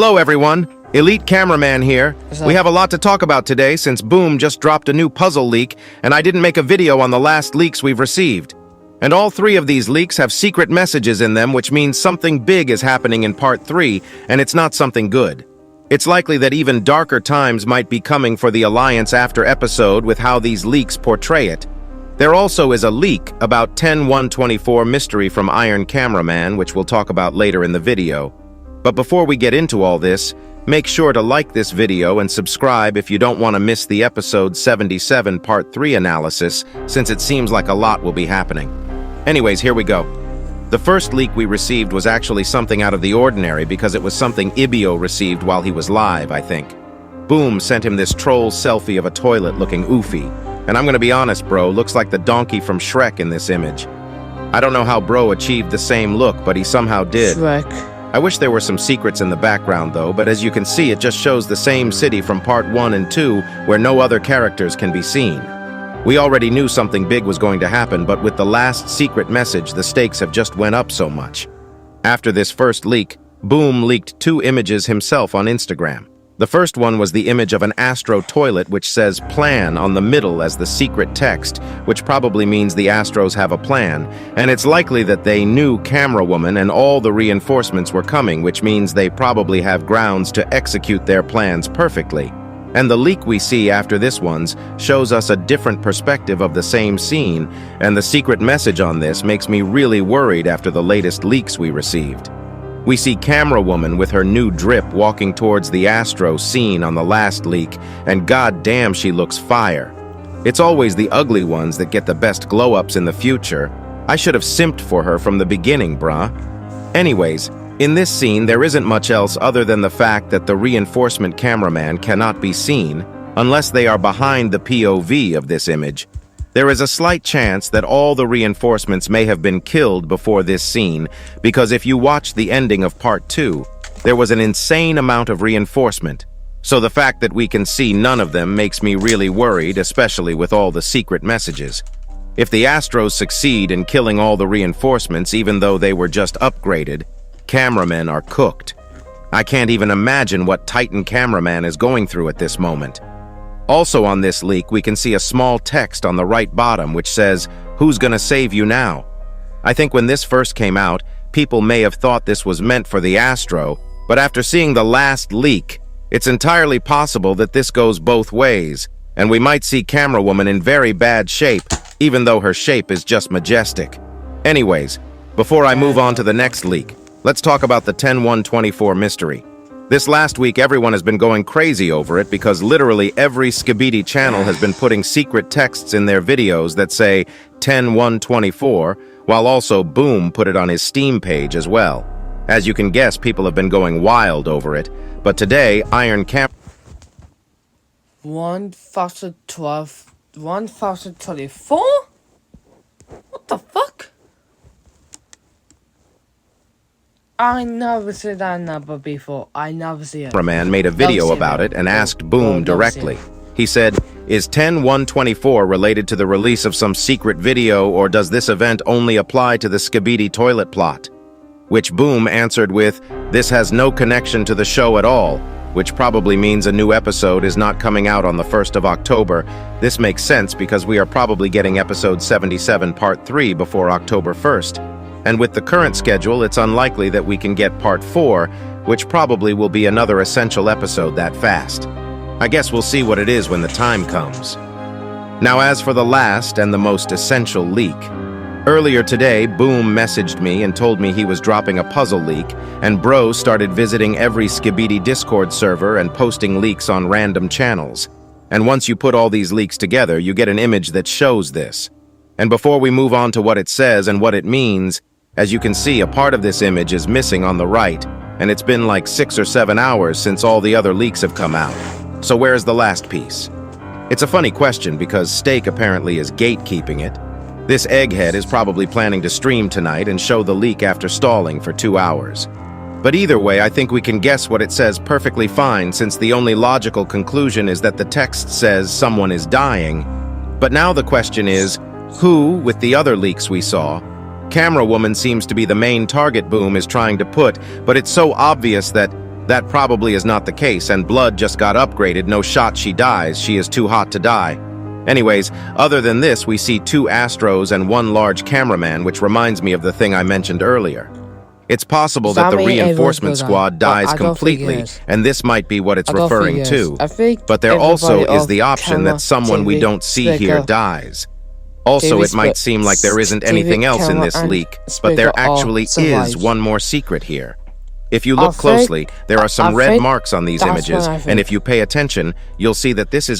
Hello everyone, Elite Cameraman here. We have a lot to talk about today since Boom just dropped a new puzzle leak and I didn't make a video on the last leaks we've received. And all three of these leaks have secret messages in them, which means something big is happening in part 3 and it's not something good. It's likely that even darker times might be coming for the Alliance after episode with how these leaks portray it. There also is a leak about 10-124 mystery from Iron Cameraman, which we'll talk about later in the video. But before we get into all this, make sure to like this video and subscribe if you don't want to miss the episode 77 part 3 analysis, since it seems like a lot will be happening. Anyways, here we go. The first leak we received was actually something out of the ordinary because it was something Ibio received while he was live, I think. Boom sent him this troll selfie of a toilet looking oofy. And I'm gonna be honest, bro, looks like the donkey from Shrek in this image. I don't know how bro achieved the same look, but he somehow did. Shrek. I wish there were some secrets in the background though, but as you can see, it just shows the same city from part 1 and 2 where no other characters can be seen. We already knew something big was going to happen, but with the last secret message, the stakes have just went up so much. After this first leak, Boom leaked 2 images himself on Instagram. The first one was the image of an Astro toilet which says plan on the middle as the secret text, which probably means the Astros have a plan, and it's likely that they knew Camera Woman and all the reinforcements were coming, which means they probably have grounds to execute their plans perfectly. And the leak we see after this one's shows us a different perspective of the same scene, and the secret message on this makes me really worried after the latest leaks we received. We see Camera Woman with her new drip walking towards the Astro scene on the last leak, and goddamn she looks fire. It's always the ugly ones that get the best glow-ups in the future. I should have simped for her from the beginning, brah. Anyways, in this scene there isn't much else other than the fact that the reinforcement cameraman cannot be seen unless they are behind the POV of this image. There is a slight chance that all the reinforcements may have been killed before this scene, because if you watch the ending of part 2, there was an insane amount of reinforcement. So the fact that we can see none of them makes me really worried, especially with all the secret messages. If the Astros succeed in killing all the reinforcements, even though they were just upgraded, cameramen are cooked. I can't even imagine what Titan Cameraman is going through at this moment. Also on this leak, we can see a small text on the right bottom which says, "Who's gonna save you now?" I think when this first came out, people may have thought this was meant for the Astro, but after seeing the last leak, it's entirely possible that this goes both ways, and we might see Camera Woman in very bad shape, even though her shape is just majestic. Anyways, before I move on to the next leak, let's talk about the 10-124 mystery. This last week, everyone has been going crazy over it because literally every Skibidi channel has been putting secret texts in their videos that say 10-124, while also Boom put it on his Steam page as well. As you can guess, people have been going wild over it, but today, Iron Camp 1012, 1024? What the fuck? I never seen that number before. I never see it. Man made a video about it and asked Boom directly. He said, "Is 10-124 related to the release of some secret video, or does this event only apply to the Skibidi toilet plot?" Which Boom answered with, "This has no connection to the show at all," which probably means a new episode is not coming out on the 1st of October. This makes sense because we are probably getting episode 77 part 3 before October 1st. And with the current schedule, it's unlikely that we can get part 4, which probably will be another essential episode that fast. I guess we'll see what it is when the time comes. Now as for the last and the most essential leak. Earlier today, Boom messaged me and told me he was dropping a puzzle leak, and bro started visiting every Skibidi Discord server and posting leaks on random channels. And once you put all these leaks together, you get an image that shows this. And before we move on to what it says and what it means, as you can see, a part of this image is missing on the right, and it's been like 6 or 7 hours since all the other leaks have come out. So where's the last piece? It's a funny question because Steak apparently is gatekeeping it. This egghead is probably planning to stream tonight and show the leak after stalling for 2 hours. But either way, I think we can guess what it says perfectly fine, since the only logical conclusion is that the text says someone is dying. But now the question is, who, with the other leaks we saw, Camera Woman seems to be the main target Boom is trying to put, but it's so obvious that That probably is not the case, and blood just got upgraded. No shot she dies. She is too hot to die. Anyways, other than this, we see 2 Astros and 1 large cameraman, which reminds me of the thing I mentioned earlier. It's possible that the reinforcement squad dies completely, and this might be what it's referring to. But there also is the option that someone we don't see here dies. Also, it might seem like there isn't anything else in this leak, but there actually is one more secret here. If you look closely, there are some red marks on these images, and if you pay attention, you'll see that this is